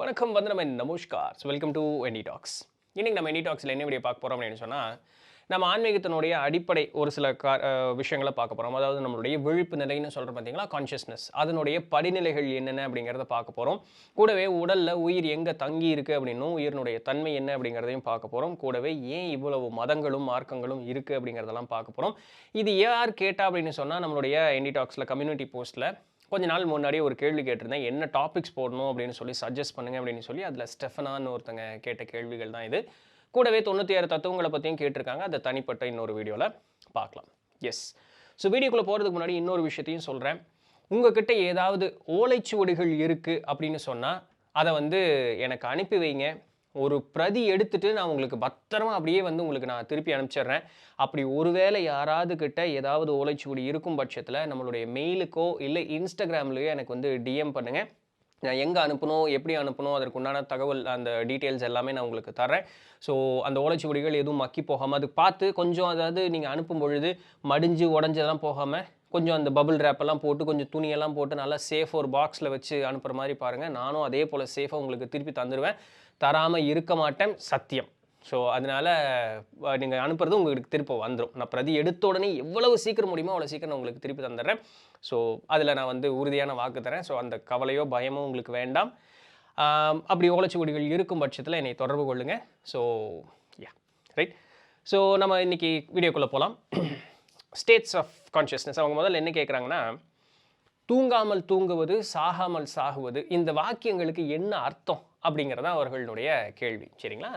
வணக்கம் நம்ம நமஸ்கார். Welcome to NT talks. இன்னைக்கு நம்ம என்டி டாக்ஸில் என்ன வீடியோ பார்க்க போகிறோம் அப்படின்னு சொன்னால், நம்ம ஆன்மீகத்தினுடைய அடிப்படை ஒரு சில விஷயங்களை பார்க்க போகிறோம். அதாவது நம்மளுடைய விழிப்பு நிலைன்னு சொல்கிறோம் பார்த்தீங்களா, கான்ஷியஸ்னஸ். அதனுடைய படிநிலைகள் என்னென்ன அப்படிங்கிறத பார்க்க போகிறோம். கூடவே உடலில் உயிர் எங்கே தங்கி இருக்குது அப்படின்னும், உயிரினுடைய தன்மை என்ன அப்படிங்கிறதையும் பார்க்க போகிறோம். கூடவே ஏன் இவ்வளவு மதங்களும் மார்க்கங்களும் இருக்குது அப்படிங்கிறதெல்லாம் பார்க்க போகிறோம். இது யார் கேட்டா அப்படின்னு சொன்னால், நம்மளுடைய என்டி டாக்ஸில் கம்யூனிட்டி போஸ்ட்டில் கொஞ்ச நாள் முன்னாடியே ஒரு கேள்வி கேட்டிருந்தேன். என்ன டாபிக்ஸ் போடணும் அப்படின்னு சொல்லி சஜஸ்ட் பண்ணுங்க அப்படின்னு சொல்லி, அதில் ஸ்டெஃபனான்னு ஒருத்தங்க கேட்ட கேள்விகள் தான் இது. கூடவே 96 தத்துவங்களை பற்றியும் கேட்டிருக்காங்க. அதை தனிப்பட்ட இன்னொரு வீடியோவில் பார்க்கலாம். எஸ். ஸோ வீடியோக்குள்ளே போகிறதுக்கு முன்னாடி இன்னொரு விஷயத்தையும் சொல்கிறேன். உங்ககிட்ட ஏதாவது ஓலைச்சுவடிகள் இருக்குது அப்படின்னு சொன்னால், அதை எனக்கு அனுப்பி வைங்க. ஒரு பிரதி எடுத்துட்டு நான் உங்களுக்கு பத்திரமா அப்படியே உங்களுக்கு நான் திருப்பி அனுப்பிச்சிடுறேன். அப்படி ஒருவேளை யாராவது கிட்ட ஏதாவது ஓலைச்சுவடி இருக்கும் பட்சத்தில் நம்மளுடைய மெயிலுக்கோ இல்லை இன்ஸ்டாகிராம்லேயோ எனக்கு டிஎம் பண்ணுங்கள். நான் எங்கே அனுப்பணும், எப்படி அனுப்பணும், அதற்கு உண்டான தகவல் அந்த டீட்டெயில்ஸ் எல்லாமே நான் உங்களுக்கு தரேன். ஸோ அந்த ஓலைச்சுவடிகள் எதுவும் மக்கி போகாமல் அது பார்த்து கொஞ்சம், அதாவது நீங்கள் அனுப்பும் பொழுது மடிஞ்சு உடஞ்செல்லாம் போகாமல் கொஞ்சம் அந்த பபிள் ரேப்பெல்லாம் போட்டு கொஞ்சம் துணியெல்லாம் போட்டு நல்லா சேஃபாக ஒரு பாக்ஸில் வச்சு அனுப்புகிற மாதிரி பாருங்கள். நானும் அதே போல் சேஃபாக உங்களுக்கு திருப்பி தந்துடுவேன். தராமல் இருக்க மாட்டேன், சத்தியம். ஸோ அதனால் நீங்கள் அனுப்புறது உங்களுக்கு திருப்பி வந்துடும். நான் பிரதி எடுத்த உடனே எவ்வளவு சீக்கிரம் முடியுமோ அவ்வளோ சீக்கிரம் நான் உங்களுக்கு திருப்பி தந்துடுறேன். ஸோ அதில் நான் உறுதியான வாக்கு தரேன். ஸோ அந்த கவலையோ பயமோ உங்களுக்கு வேண்டாம். அப்படி ஓலைச்சுவடிகள் இருக்கும் பட்சத்தில் என்னை தொடர்பு கொள்ளுங்கள். So right. ஸோ நம்ம இன்றைக்கி வீடியோக்குள்ளே போகலாம். States of consciousness. அவங்க முதல்ல என்ன கேட்குறாங்கன்னா, தூங்காமல் தூங்குவது, சாகாமல் சாகுவது, இந்த வாக்கியங்களுக்கு என்ன அர்த்தம் அப்படிங்கிறத அவர்களுடைய கேள்வி. சரிங்களா?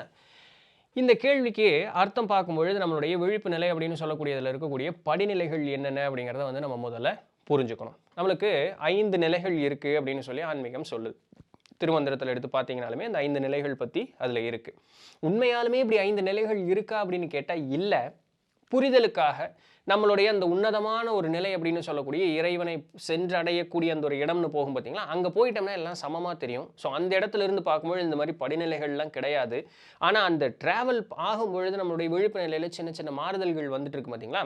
இந்த கேள்விக்கு அர்த்தம் பார்க்கும்பொழுது நம்மளுடைய விழிப்பு நிலை அப்படின்னு சொல்லக்கூடியதில் இருக்கக்கூடிய படிநிலைகள் என்னென்ன அப்படிங்கிறத நம்ம முதல்ல புரிஞ்சுக்கணும். நம்மளுக்கு 5 நிலைகள் இருக்குது அப்படின்னு சொல்லி ஆன்மீகம் சொல்லுது. திருமந்திரத்தில் எடுத்து பார்த்தீங்கனாலுமே அந்த 5 நிலைகள் பற்றி அதில் இருக்குது. உண்மையாலுமே இப்படி 5 நிலைகள் இருக்கா அப்படின்னு கேட்டால் இல்லை. புரிதலுக்காக நம்மளுடைய அந்த உன்னதமான ஒரு நிலை அப்படின்னு சொல்லக்கூடிய இறைவனை சென்றடையக்கூடிய அந்த ஒரு இடம்னு போகும் பார்த்தீங்களா, அங்கே போயிட்டோம்னா எல்லாம் சமமாக தெரியும். ஸோ அந்த இடத்துல இருந்து பார்க்கும்போது இந்த மாதிரி படிநிலைகள்லாம் கிடையாது. ஆனால் அந்த ட்ராவல் ஆகும்பொழுது நம்மளுடைய விழிப்பு நிலையில் சின்ன சின்ன மாறுதல்கள் வந்துட்டு இருக்கு பார்த்தீங்களா.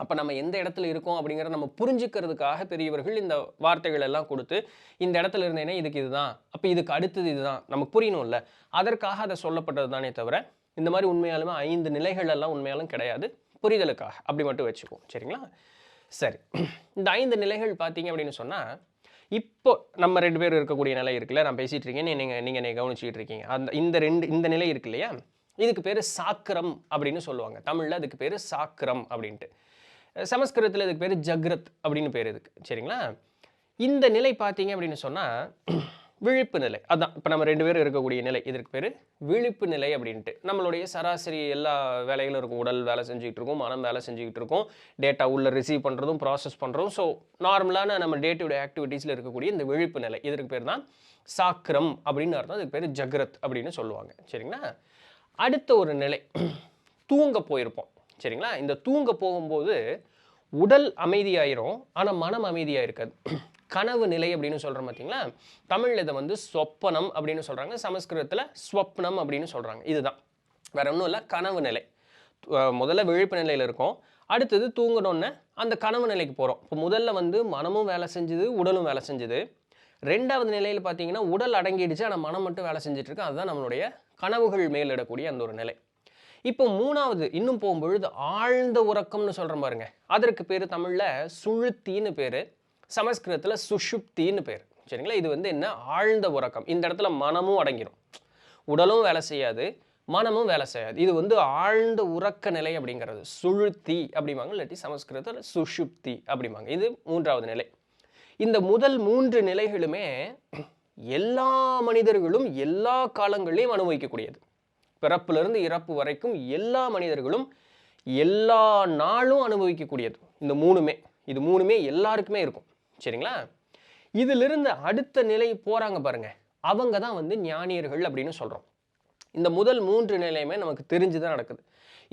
அப்போ நம்ம எந்த இடத்துல இருக்கோம் அப்படிங்கிறத நம்ம புரிஞ்சுக்கிறதுக்காக பெரியவர்கள் இந்த வார்த்தைகள் எல்லாம் கொடுத்து, இந்த இடத்துல இருந்தேனே இதுக்கு இதுதான், அப்போ இதுக்கு அடுத்தது இதுதான், நமக்கு புரியணும்ல, அதற்காக அதை சொல்லப்பட்டது தானே தவிர இந்த மாதிரி உண்மையாலுமே 5 நிலைகள் எல்லாம் உண்மையாலும் கிடையாது. புரிதலுக்காக அப்படி மட்டும் வச்சுக்குவோம். சரிங்களா? சரி. இந்த 5 நிலைகள் பார்த்தீங்க அப்படின்னு சொன்னால், இப்போ நம்ம 2 பேர் இருக்கக்கூடிய நிலை இருக்குல்ல, நான் பேசிகிட்டு இருக்கேன், நீங்கள் கவனிச்சுக்கிட்டு இருக்கீங்க. இந்த நிலை இருக்கு இல்லையா, இதுக்கு பேர் சாக்கிரம் அப்படின்னு சொல்லுவாங்க. தமிழில் அதுக்கு பேர் சாக்கிரம் அப்படின்ட்டு. சமஸ்கிருதத்தில் இதுக்கு பேர் ஜக்ரத் அப்படின்னு பேர் இதுக்கு. சரிங்களா? இந்த நிலை பார்த்தீங்க அப்படின்னு சொன்னால் விழிப்பு நிலை. அதான் இப்போ நம்ம 2 பேரும் இருக்கக்கூடிய நிலை, இதற்கு பேர் விழிப்பு நிலை அப்படின்ட்டு. நம்மளுடைய சராசரி எல்லா வேலைகளும் இருக்கும். உடல் வேலை செஞ்சுக்கிட்டு இருக்கும், மனம் வேலை செஞ்சுக்கிட்டு இருக்கும், டேட்டா உள்ளே ரிசீவ் பண்ணுறதும் ப்ராசஸ் பண்ணுறதும். ஸோ நார்மலான நம்ம டே டு டே ஆக்டிவிட்டீஸில் இருக்கக்கூடிய இந்த விழிப்பு நிலை, இதற்கு பேர் தான் சாக்கிரம் அப்படின்னு அர்த்தம். அதுக்கு பேர் ஜக்ரத் அப்படின்னு சொல்லுவாங்க. சரிங்களா? அடுத்த ஒரு நிலை, தூங்க போயிருப்போம். சரிங்களா? இந்த தூங்க போகும்போது உடல் அமைதியாயிரும், ஆனால் மனம் அமைதியாக இருக்காது. கனவு நிலை அப்படின்னு சொல்கிறோம் பார்த்தீங்களா. தமிழில் இதை சொப்பனம் அப்படின்னு சொல்கிறாங்க, சமஸ்கிருதத்தில் ஸ்வப்னம் அப்படின்னு சொல்கிறாங்க. இதுதான், வேற ஒன்றும் இல்லை, கனவு நிலை. முதல்ல விழிப்பு நிலையில் இருக்கும், அடுத்தது தூங்கணுன்னு அந்த கனவு நிலைக்கு போகிறோம். இப்போ முதல்ல மனமும் வேலை செஞ்சுது, உடலும் வேலை செஞ்சுது. 2வது நிலையில் பார்த்தீங்கன்னா உடல் அடங்கிடுச்சு, ஆனால் மனம் மட்டும் வேலை செஞ்சுட்டு அதுதான் நம்மளுடைய கனவுகள் மேலிடக்கூடிய அந்த ஒரு நிலை. இப்போ 3வது இன்னும் போகும்பொழுது ஆழ்ந்த உறக்கம்னு சொல்கிறோம் பாருங்க. அதற்கு பேர் தமிழில் சுழுத்தின்னு பேர், சமஸ்கிருதத்தில் சுஷுப்தின்னு பேர். சரிங்களா? இது என்ன, ஆழ்ந்த உறக்கம். இந்த இடத்துல மனமும் அடங்கிடும், உடலும் வேலை செய்யாது, மனமும் வேலை செய்யாது. இது ஆழ்ந்த உறக்க நிலை அப்படிங்கிறது சுழுத்தி அப்படிம்பாங்க, இல்லாட்டி சமஸ்கிருதத்தில் சுஷுப்தி அப்படிம்பாங்க. இது 3வது நிலை. இந்த முதல் 3 நிலைகளுமே எல்லா மனிதர்களும் எல்லா காலங்களிலும் அனுபவிக்கக்கூடியது. பிறப்பிலிருந்து இறப்பு வரைக்கும் எல்லா மனிதர்களும் எல்லா நாளும் அனுபவிக்கக்கூடியது. இந்த 3மே, இது 3மே எல்லாருக்குமே இருக்கும். சரிங்களா? இதிலிருந்து அடுத்த நிலை போகிறாங்க பாருங்க, அவங்க தான் ஞானியர்கள் அப்படின்னு சொல்கிறோம். இந்த முதல் 3 நிலையுமே நமக்கு தெரிஞ்சு தான் நடக்குது.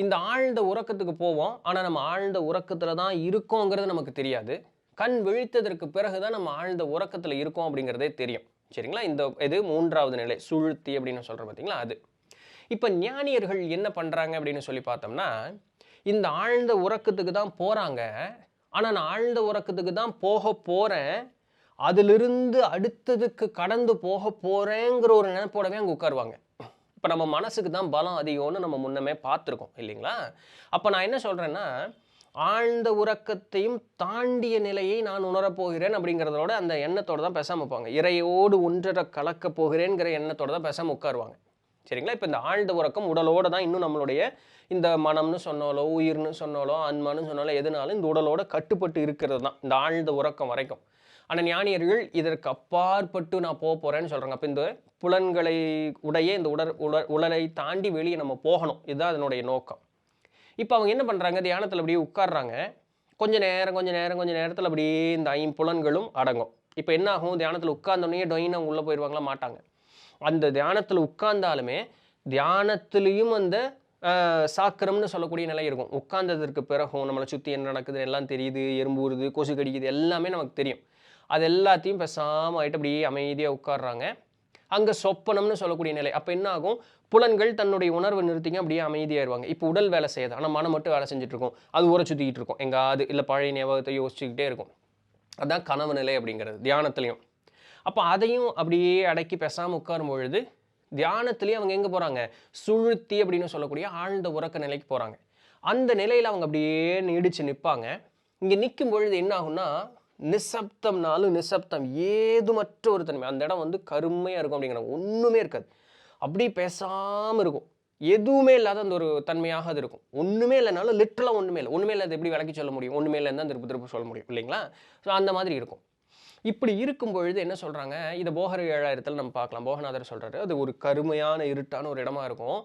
இந்த ஆழ்ந்த உறக்கத்துக்கு போவோம், ஆனால் நம்ம ஆழ்ந்த உறக்கத்தில் தான் இருக்கோங்கிறது நமக்கு தெரியாது. கண் விழித்ததற்கு பிறகு தான் நம்ம ஆழ்ந்த உறக்கத்தில் இருக்கோம் அப்படிங்கிறதே தெரியும். சரிங்களா? இது 3வது நிலை, சுழுத்தி அப்படின்னு சொல்கிறோம் பார்த்தீங்களா, அது. இப்போ ஞானியர்கள் என்ன பண்ணுறாங்க அப்படின்னு சொல்லி பார்த்தோம்னா, இந்த ஆழ்ந்த உறக்கத்துக்கு தான் போகிறாங்க, ஆனால் நான் ஆழ்ந்த உறக்கத்துக்கு தான் போக போகிறேன், அதிலிருந்து அடுத்ததுக்கு கடந்து போக போகிறேங்கிற ஒரு நினைப்போடவே அங்கே உட்காருவாங்க. இப்போ நம்ம மனசுக்கு தான் பலம் அதிகம்னு நம்ம முன்னமே பார்த்துருக்கோம் இல்லைங்களா? அப்போ நான் என்ன சொல்கிறேன்னா, ஆழ்ந்த உறக்கத்தையும் தாண்டிய நிலையை நான் உணரப்போகிறேன் அப்படிங்கிறதோட அந்த எண்ணத்தோடு தான் பேசாமல் இருப்பாங்க. இறையோடு ஒன்றரை கலக்க போகிறேங்கிற எண்ணத்தோடு தான் பேசாமல் உட்காருவாங்க. சரிங்களா? இப்போ இந்த ஆழ்ந்த உறக்கம் உடலோடு தான் இன்னும் நம்மளுடைய இந்த மனம்னு சொன்னாலோ, உயிர்னு சொன்னாலோ, ஆன்மான்னு சொன்னாலோ எதுனாலும் இந்த உடலோட கட்டுப்பட்டு இருக்கிறது தான் இந்த ஆழ்ந்த உறக்கம் வரைக்கும். ஆனால் ஞானியர்கள் இதற்கு அப்பாற்பட்டு நான் போகிறேன்னு சொல்கிறாங்க. அப்போ இந்த புலன்களை உடைய இந்த உடலை தாண்டி வெளியே நம்ம போகணும். இதுதான் அதனுடைய நோக்கம். இப்போ அவங்க என்ன பண்ணுறாங்க, தியானத்தில் அப்படியே உட்கார்றாங்க. கொஞ்ச நேரத்தில் அப்படியே இந்த ஐம்புலன்களும் அடங்கும். இப்போ என்ன ஆகும், தியானத்தில் உட்கார்ந்தோடனே டொயின்னு அவங்க உள்ளே போயிடுவாங்களா? மாட்டாங்க. அந்த தியானத்தில் உட்கார்ந்தாலுமே தியானத்திலையும் அந்த சாக்கிரம்னு சொல்லக்கூடிய நிலை இருக்கும். உட்கார்ந்ததற்கு பிறகும் நம்மளை சுற்றி என்ன நடக்குது எல்லாம் தெரியுது, எறும்பு ஊறுது, கொசு கடிக்குது, எல்லாமே நமக்கு தெரியும். அது எல்லாத்தையும் பேசாமல் ஆகிட்டு அப்படியே அமைதியாக உட்கார்றாங்க. அங்கே சொப்பனம்னு சொல்லக்கூடிய நிலை. அப்போ என்ன ஆகும், புலன்கள் தன்னுடைய உணர்வை நிறுத்திங்க அப்படியே அமைதியாயிருவாங்க. இப்போ உடல் வேலை செய்யாது, ஆனால் மனம் மட்டும் வேலை செஞ்சுட்டு இருக்கும். அது ஊற சுற்றிக்கிட்டு இருக்கும் எங்காவது, இல்லை பழைய ஞாபகத்தை யோசிச்சுக்கிட்டே இருக்கும். அதுதான் கனவு நிலை அப்படிங்கிறது தியானத்துலேயும். அப்போ அதையும் அப்படியே அடக்கி பேசாமல் உட்காரும் பொழுது தியானத்துலேயும் அவங்க எங்கே போகிறாங்க, சுழுத்தி அப்படின்னு சொல்லக்கூடிய ஆழ்ந்த உறக்க நிலைக்கு போகிறாங்க. அந்த நிலையில் அவங்க அப்படியே நீடிச்சு நிற்பாங்க. இங்கே நிற்கும் பொழுது என்ன ஆகும்னா, நிசப்தம்னாலும் நிசப்தம், ஏதுமற்ற ஒரு தன்மை. அந்த இடம் வந்து கருமையாக இருக்கும் அப்படிங்கிறாங்க. ஒன்றுமே இருக்காது, அப்படியே பேசாமல் இருக்கும். எதுவுமே இல்லாத அந்த ஒரு தன்மையாக அது இருக்கும். ஒன்றுமே இல்லைனாலும் லிட்டரலாக ஒன்றுமே இல்லை. ஒன்றுமே இல்லை, அது எப்படி விளக்கி சொல்ல முடியும்? ஒன்றுமே இல்லைன்னு தான் திருப்பி சொல்ல முடியும் இல்லைங்களா? ஸோ அந்த மாதிரி இருக்கும். இப்படி இருக்கும் பொழுது என்ன சொல்கிறாங்க, இதை போகர் 7000 நம்ம பார்க்கலாம். போகநாதர் சொல்கிறாரு, அது ஒரு கருமையான இருட்டான ஒரு இடமா இருக்கும்.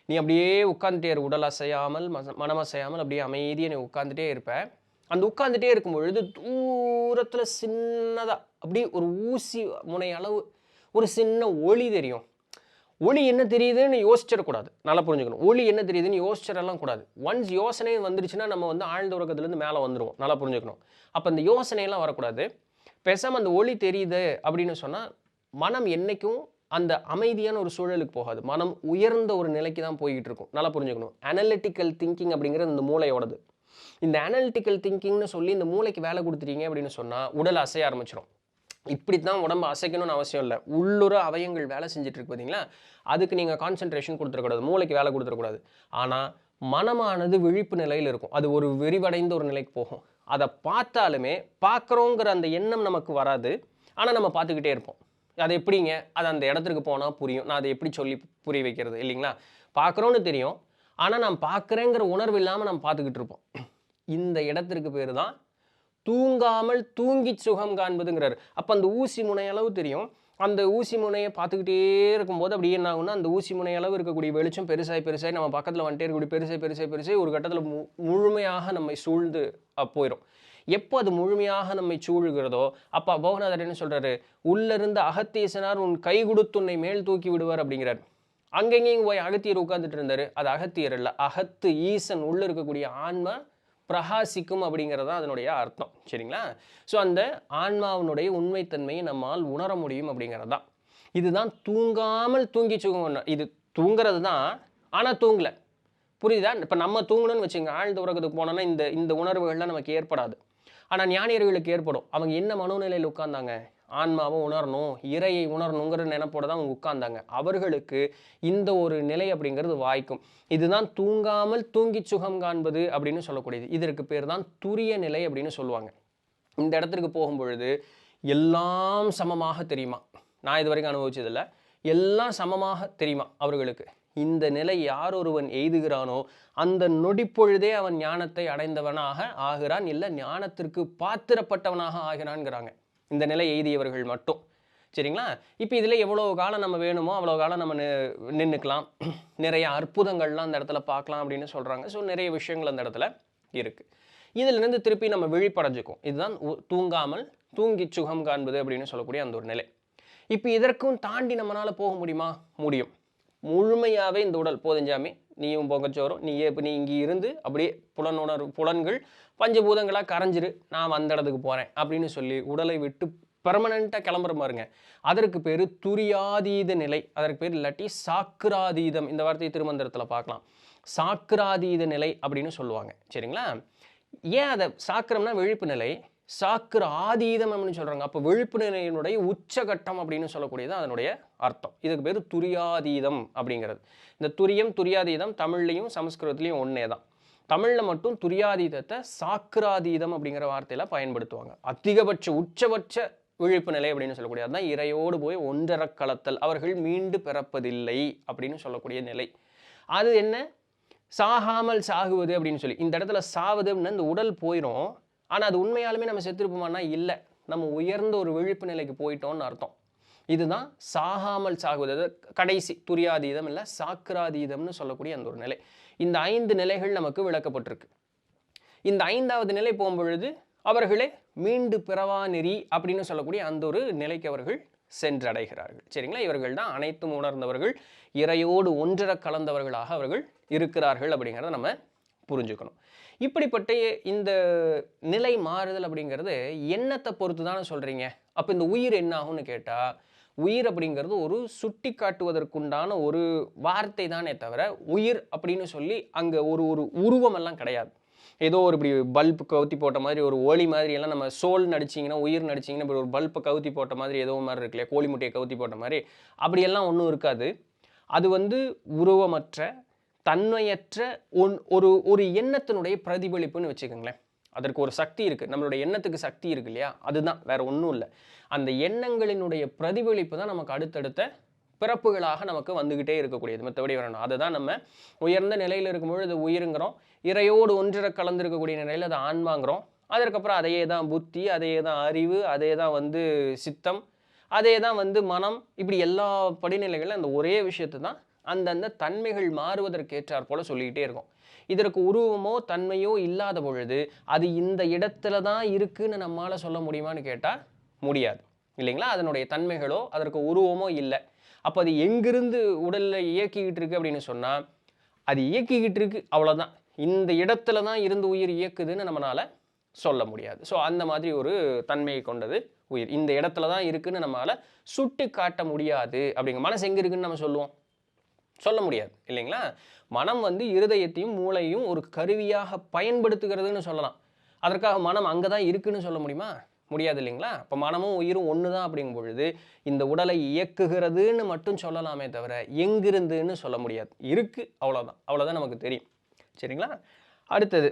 நீ அப்படியே உட்காந்துட்டே இரு, உடல் அசையாமல் மனம் அசையாமல் அப்படியே அமைதியாக நீ உட்காந்துட்டே இருப்ப. அந்த உட்காந்துட்டே இருக்கும் பொழுது தூரத்தில் சின்னதாக அப்படியே ஒரு ஊசி முனை அளவு ஒரு சின்ன ஒளி தெரியும். ஒளி என்ன தெரியுதுன்னு யோசிச்சிடக்கூடாது, நல்லா புரிஞ்சுக்கணும். ஒளி என்ன தெரியுதுன்னு யோசிச்சிடலாம் கூடாது. ஒன்ஸ் யோசனை வந்துருச்சுன்னா நம்ம வந்து ஆழ்ந்த உறக்கத்துலேருந்து மேலே வந்துடுவோம், நல்லா புரிஞ்சுக்கணும். அப்போ அந்த யோசனையெல்லாம் வரக்கூடாது. பேசாமல் அந்த ஒளி தெரியுது அப்படின்னு சொன்னால் மனம் என்றைக்கும் அந்த அமைதியான ஒரு சூழலுக்கு போகாது. மனம் உயர்ந்த ஒரு நிலைக்கு தான் போய்கிட்டு இருக்கும், நல்லா புரிஞ்சுக்கணும். அனலிட்டிக்கல் திங்கிங் அப்படிங்கிறது இந்த மூளையோடது. இந்த அனலிட்டிக்கல் திங்கிங்னு சொல்லி இந்த மூளைக்கு வேலை கொடுத்துட்டீங்க அப்படின்னு சொன்னால் உடல் அசைய ஆரம்பிச்சிடும். இப்படி தான் உடம்பு அசைக்கணும்னு அவசியம் இல்லை. உள்ளுற அவயங்கள் வேலை செஞ்சுட்டு இருக்கு பார்த்தீங்களா, அதுக்கு நீங்கள் கான்சன்ட்ரேஷன் கொடுத்துடக்கூடாது, மூளைக்கு வேலை கொடுத்துடக்கூடாது. ஆனால் மனமானது விழிப்பு நிலையில் இருக்கும், அது ஒரு விரிவடைந்த ஒரு நிலைக்கு போகும். அதை பார்த்தாலுமே பார்க்குறோங்கிற அந்த எண்ணம் நமக்கு வராது, ஆனால் நம்ம பார்த்துக்கிட்டே இருப்போம். அது எப்படிங்க, அது அந்த இடத்துக்கு போனால் புரியும். நான் அதை எப்படி சொல்லி புரிய வைக்கிறது இல்லைங்களா? பார்க்குறோன்னு தெரியும், ஆனால் நான் பார்க்குறேங்கிற உணர்வு இல்லாமல் நம்ம பார்த்துக்கிட்டு இருப்போம். இந்த இடத்திற்கு பேர் தான் தூங்காமல் தூங்கி சுகம் காண்பதுங்கிறாரு. அப்போ அந்த ஊசி முனையளவு தெரியும். அந்த ஊசி முனையை பார்த்துக்கிட்டே இருக்கும்போது அப்படி என்ன ஆகும்னா, அந்த ஊசி முனையளவு இருக்கக்கூடிய வெளிச்சம் பெருசாகி நம்ம பக்கத்தில் வந்துட்டே இருக்கக்கூடிய பெருசாகி ஒரு கட்டத்தில் முழுமையாக நம்மை சூழ்ந்து போயிடும். எப்போ அது முழுமையாக நம்மை சூழ்கிறதோ அப்போ போகநாதர் என்ன சொல்கிறாரு, உள்ளிருந்து அகத்தீசனார் உன் கை கொடுத்து உன்னை மேல் தூக்கி விடுவார் அப்படிங்கிறார். அங்கெங்கேயும் போய் அகத்தியர் உட்காந்துட்டு இருந்தார். அது அகத்தியர் இல்லை, அகத்து ஈசன் உள்ளே இருக்கக்கூடிய ஆன்மா பிரகாசிக்கும் அப்படிங்கிறது தான் அதனுடைய அர்த்தம். சரிங்களா? ஸோ அந்த ஆன்மாவினுடைய உண்மைத்தன்மையை நம்மால் உணர முடியும் அப்படிங்கிறது தான். இதுதான் தூங்காமல் தூங்கி சுகம். இது தூங்குறது தான், ஆனால் தூங்கலை, புரியுதா? இப்போ நம்ம தூங்கணும்னு வச்சுங்க, ஆழ்ந்த உறக்கத்துக்கு போனோன்னா இந்த உணர்வுகள்லாம் நமக்கு ஏற்படாது. ஆனால் ஞானியர்களுக்கு ஏற்படும். அவங்க என்ன மனோநிலையில் உட்கார்ந்தாங்க, ஆன்மாவை உணரணும், இறையை உணரணுங்கிற நினைப்போட தான் அவங்க உட்கார்ந்தாங்க. அவர்களுக்கு இந்த ஒரு நிலை அப்படிங்கிறது வாய்க்கும். இதுதான் தூங்காமல் தூங்கி சுகம் காண்பது அப்படின்னு சொல்லக்கூடியது. இதற்கு பேர் தான் துரிய நிலை அப்படின்னு சொல்லுவாங்க. இந்த இடத்துக்கு போகும்பொழுது எல்லாம் சமமாக தெரியுமா? நான் இது வரைக்கும் அனுபவிச்சதில்லை. எல்லாம் சமமாக தெரியுமா அவர்களுக்கு? இந்த நிலை யார் ஒருவன் எய்துகிறானோ அந்த நொடிப்பொழுதே அவன் ஞானத்தை அடைந்தவனாக ஆகிறான், இல்லை ஞானத்திற்கு பாத்திரப்பட்டவனாக ஆகிறான்ங்கிறாங்க இந்த நிலை எய்தியவர்கள் மட்டும். சரிங்களா? இப்போ இதில் எவ்வளோ காலம் நம்ம வேணுமோ அவ்வளோ காலம் நம்ம நின்றுக்கலாம், நிறைய அற்புதங்கள்லாம் அந்த இடத்துல பார்க்கலாம் அப்படின்னு சொல்கிறாங்க. ஸோ நிறைய விஷயங்கள் அந்த இடத்துல இருக்குது. இதிலிருந்து திருப்பி நம்ம விழிப்படைஞ்சிக்கும். இதுதான் தூங்காமல் தூங்கி சுகம் காண்பது அப்படின்னு சொல்லக்கூடிய அந்த ஒரு நிலை. இப்போ இதற்கும் தாண்டி நம்மளால் போக முடியுமா? முடியும். முழுமையாகவே இந்த உடல் போதஞ்சாமி, நீயும் பொங்கச்சோறும், நீ இங்கே இருந்து அப்படியே புலன்கள் பஞ்சபூதங்களாக கரைஞ்சிரு, நான் அந்த இடத்துக்கு போகிறேன் அப்படின்னு சொல்லி உடலை விட்டு பெர்மனண்ட்டாக கிளம்புற மாதிரிங்க. அதற்கு பேர் துரியாதீத நிலை. அதற்கு பேர் இல்லாட்டி சாக்கிராதீதம். இந்த வார்த்தையை திருமந்திரத்தில் பார்க்கலாம். சாக்கிராதீத நிலை அப்படின்னு சொல்லுவாங்க. சரிங்களா? ஏன் அதை சாக்கிரம்னா விழிப்பு நிலை, சாக்கிர ஆதீதம் அப்படின்னு சொல்கிறாங்க. அப்போ விழிப்பு நிலையினுடைய உச்சகட்டம் அப்படின்னு சொல்லக்கூடியது அதனுடைய அர்த்தம். இதுக்கு பேர் துரியாதீதம் அப்படிங்கிறது. இந்த துரியம் துரியாதீதம் தமிழ்லையும் சமஸ்கிருதத்துலையும் ஒன்றே தான். தமிழில் மட்டும் துரியாதீதத்தை சாக்கிராதீதம் அப்படிங்கிற வார்த்தையில் பயன்படுத்துவாங்க. அதிகபட்ச உச்சபட்ச விழிப்பு நிலை அப்படின்னு சொல்லக்கூடிய அதுதான் இறையோடு போய் ஒன்றரை கலத்தல், அவர்கள் மீண்டு பிறப்பதில்லை அப்படின்னு சொல்லக்கூடிய நிலை. அது என்ன? சாகாமல் சாகுவது அப்படின்னு சொல்லி இந்த இடத்துல சாவது அப்படின்னா இந்த உடல் போயிடும். ஆனால் அது உண்மையாலுமே நம்ம செத்துருப்போமானா இல்லை, நம்ம உயர்ந்த ஒரு விழிப்பு நிலைக்கு போயிட்டோம்னு அர்த்தம். இதுதான் சாகாமல் சாகுவது. அது கடைசி துரியாதீதம் இல்லை சாக்கிராதீதம்னு சொல்லக்கூடிய அந்த ஒரு நிலை. இந்த 5 நிலைகள் நமக்கு விளக்கப்பட்டிருக்கு. இந்த 5வது நிலை போகும்பொழுது அவர்களே மீண்டு பிறவா நெறி அப்படின்னு சொல்லக்கூடிய அந்த ஒரு நிலைக்கு அவர்கள் சென்றடைகிறார்கள். சரிங்களா? இவர்கள் தான் அனைத்தும் உணர்ந்தவர்கள், இறையோடு ஒன்றரை கலந்தவர்களாக அவர்கள் இருக்கிறார்கள் அப்படிங்கிறத நம்ம புரிஞ்சுக்கணும். இப்படிப்பட்ட இந்த நிலை மாறுதல் அப்படிங்கிறது எண்ணத்தை பொறுத்து தானே சொல்கிறீங்க. அப்போ இந்த உயிர் என்ன ஆகும்னு கேட்டால், உயிர் அப்படிங்கிறது ஒரு சுட்டி காட்டுவதற்குண்டான ஒரு வார்த்தை தானே தவிர உயிர் அப்படின்னு சொல்லி அங்கே ஒரு ஒரு உருவமெல்லாம் கிடையாது. ஏதோ ஒரு இப்படி பல்பு கவுத்தி போட்ட மாதிரி ஒரு ஒளி மாதிரி எல்லாம் நம்ம சோல் நடிச்சிங்கன்னா உயிர் நடிச்சிங்கன்னா இப்படி ஒரு பல்பை கவுத்தி போட்ட மாதிரி ஏதோ மாதிரி இருக்கு இல்லையா, கோழி முட்டையை கவுத்தி போட்ட மாதிரி அப்படியெல்லாம் ஒன்றும் இருக்காது. அது உருவமற்ற தன்மையற்ற ஒரு ஒரு எண்ணத்தினுடைய பிரதிபலிப்புன்னு வச்சுக்கோங்களேன். அதற்கு ஒரு சக்தி இருக்குது, நம்மளுடைய எண்ணத்துக்கு சக்தி இருக்கு இல்லையா, அதுதான், வேற ஒன்றும் இல்லை. அந்த எண்ணங்களினுடைய பிரதிபலிப்பு தான் நமக்கு அடுத்தடுத்த பிறப்புகளாக நமக்கு வந்துக்கிட்டே இருக்கக்கூடியது. மற்றபடி வரணும். அதை தான் நம்ம உயர்ந்த நிலையில் இருக்கும்பொழுது உயிருங்கிறோம், இறையோடு ஒன்றரை கலந்துருக்கக்கூடிய நிலையில் அதை ஆன்மாங்கிறோம். அதற்கப்புறம் அதையே தான் புத்தி, அதையே தான் அறிவு, அதே தான் சித்தம், அதே தான் மனம். இப்படி எல்லா படிநிலைகளும் அந்த ஒரே விஷயத்தை தான் அந்தந்த தன்மைகள் மாறுவதற்கேற்றாற் போல சொல்லிக்கிட்டே இருக்கும். இதற்கு உருவமோ தன்மையோ இல்லாத பொழுது அது இந்த இடத்துல தான் இருக்குன்னு நம்மளால் சொல்ல முடியுமான்னு கேட்டால் முடியாது இல்லைங்களா. அதனுடைய தன்மைகளோ அதற்கு உருவமோ இல்லை. அப்போ அது எங்கிருந்து உடலில் இயக்கிக்கிட்டு இருக்கு அப்படின்னு சொன்னால் அது இயக்கிக்கிட்டு இருக்கு, அவ்வளோதான். இந்த இடத்துல தான் இருந்து உயிர் இயக்குதுன்னு நம்மளால் சொல்ல முடியாது. ஸோ அந்த மாதிரி ஒரு தன்மையை கொண்டது உயிர். இந்த இடத்துல தான் இருக்குன்னு நம்மளால் சுட்டி காட்ட முடியாது. அப்படிங்கிற மனசு எங்கே இருக்குன்னு நம்ம சொல்ல முடியாது இல்லைங்களா. மனம் இருதயத்தையும் மூளையும் ஒரு கருவியாக பயன்படுத்துகிறதுன்னு சொல்லலாம். அதற்காக மனம் அங்கே தான் இருக்குன்னு சொல்ல முடியுமா? முடியாது இல்லைங்களா. இப்போ மனமும் உயிரும் ஒன்று தான் அப்படிங்கும் பொழுது இந்த உடலை இயக்குகிறதுன்னு மட்டும் சொல்லலாமே தவிர எங்கிருந்துன்னு சொல்ல முடியாது. இருக்குது, அவ்வளோதான் நமக்கு தெரியும். சரிங்களா. அடுத்தது,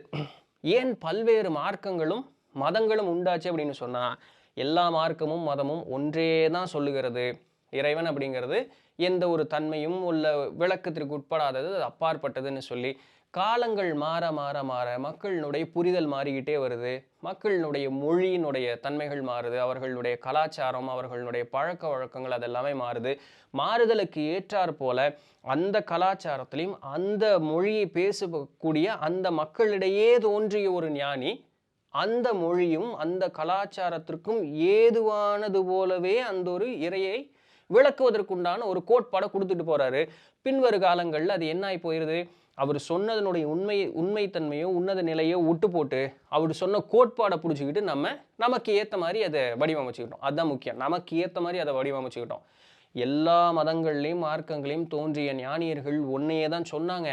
ஏன் பல்வேறு மார்க்கங்களும் மதங்களும் உண்டாச்சு அப்படின்னு சொன்னால், எல்லா மார்க்கமும் மதமும் ஒன்றே தான் சொல்லுகிறது. இறைவன் அப்படிங்கிறது எந்த ஒரு தன்மையும் உள்ள விளக்கத்திற்கு உட்படாதது, அது அப்பாற்பட்டதுன்னு சொல்லி காலங்கள் மாற மாற மாற மக்களினுடைய புரிதல் மாறிக்கிட்டே வருது. மக்களினுடைய மொழியினுடைய தன்மைகள் மாறுது, அவர்களுடைய கலாச்சாரம், அவர்களுடைய பழக்க வழக்கங்கள் அதெல்லாமே மாறுது. மாறுதலுக்கு ஏற்றாற் போல அந்த கலாச்சாரத்திலையும் அந்த மொழியை பேசக்கூடிய அந்த மக்களிடையே தோன்றிய ஒரு ஞானி அந்த மொழியும் அந்த கலாச்சாரத்திற்கும் ஏதுவானது போலவே அந்த ஒரு இறையை விளக்குவதற்குண்டான ஒரு கோட்பாடை கொடுத்துட்டு போறாரு. பின்வரு காலங்களில் அது என்ன ஆகி போயிருது, அவர் சொன்னதனுடைய உண்மைத்தன்மையோ உன்னத நிலையோ விட்டு போட்டு அவர் சொன்ன கோட்பாடை பிடிச்சிக்கிட்டு நமக்கு ஏற்ற மாதிரி அதை வடிவமைச்சுக்கிட்டோம். அதுதான் முக்கியம், நமக்கு ஏற்ற மாதிரி அதை வடிவமைச்சுக்கிட்டோம். எல்லா மதங்கள்லையும் மார்க்கங்களையும் தோன்றிய ஞானியர்கள் ஒன்னையே தான் சொன்னாங்க.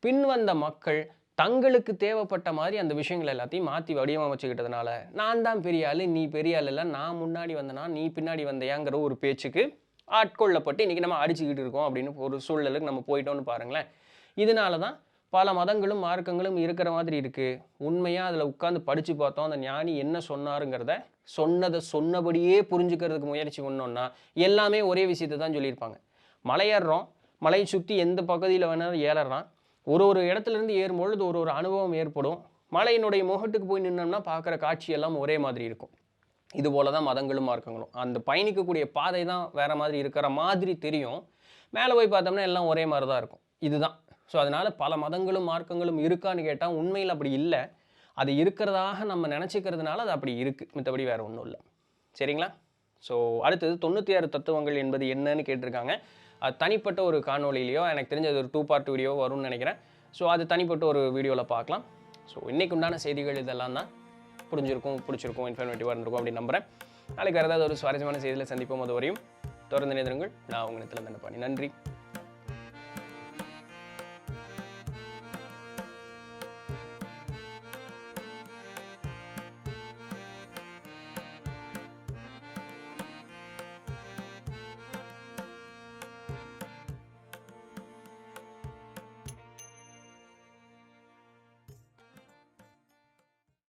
பின் வந்த மக்கள் தங்களுக்கு தேவைப்பட்ட மாதிரி அந்த விஷயங்கள் எல்லாத்தையும் மாற்றி வடிவமைச்சுக்கிட்டதுனால நான் தான் பெரிய ஆள், நீ பெரிய ஆள் இல்லை, நான் முன்னாடி வந்தனா நீ பின்னாடி வந்தையாங்கிற ஒரு பேச்சுக்கு ஆட்கொள்ளப்பட்டு இன்றைக்கி நம்ம அடிச்சுக்கிட்டு இருக்கோம் அப்படின்னு ஒரு சூழலுக்கு நம்ம போயிட்டோம்னு பாருங்களேன். இதனால தான் பல மதங்களும் மார்க்கங்களும் இருக்கிற மாதிரி இருக்குது. உண்மையாக அதில் உட்காந்து படித்து பார்த்தோம், அந்த ஞானி என்ன சொன்னாருங்கிறத சொன்னபடியே புரிஞ்சுக்கிறதுக்கு முயற்சி பண்ணோன்னா எல்லாமே ஒரே விஷயத்தை தான் சொல்லியிருப்பாங்க. மலையேறுறோம், மலையை சுற்றி எந்த பகுதியில் வேணாலும் ஏறறான், ஒரு இடத்துலேருந்து ஏறும்பொழுது ஒரு அனுபவம் ஏற்படும். மலையினுடைய முகட்டுக்கு போய் நின்னோம்னா பார்க்குற காட்சி எல்லாம் ஒரே மாதிரி இருக்கும். இது போல தான் மதங்களும் மார்க்கங்களும். அந்த பயணிக்கக்கூடிய பாதை தான் வேறு மாதிரி இருக்கிற மாதிரி தெரியும். மேலே போய் பார்த்தோம்னா எல்லாம் ஒரே மாதிரி தான் இருக்கும். இதுதான். ஸோ அதனால் பல மதங்களும் மார்க்கங்களும் இருக்கான்னு கேட்டால் உண்மையில் அப்படி இல்லை. அது இருக்கிறதாக நம்ம நினச்சிக்கிறதுனால அது அப்படி இருக்குது, மற்றபடி வேறு ஒன்றும் இல்லை. சரிங்களா. ஸோ அடுத்தது 96 தத்துவங்கள் என்பது என்னன்னு கேட்டிருக்காங்க. அது தனிப்பட்ட ஒரு காணொலியிலையோ எனக்கு தெரிஞ்சது ஒரு 2 பார்ட் வீடியோ வரும்னு நினைக்கிறேன். ஸோ அது தனிப்பட்ட ஒரு வீடியோவில் பார்க்கலாம். ஸோ இன்றைக்கு உண்டான செய்திகள் இதெல்லாம் தான். பிடிச்சிருக்கும், இன்ஃபர்மேட்டிவாக இருந்திருக்கும் அப்படின்னு நம்புகிறேன். நாளைக்கு வேறு ஏதாவது ஒரு சுவாரஸ்யமான செய்தியில் சந்திப்போம். அது வரையும் தொடர்ந்து நினைந்திருங்கள். நான் உங்கள் நிலத்தில் தண்டபாணி. நன்றி.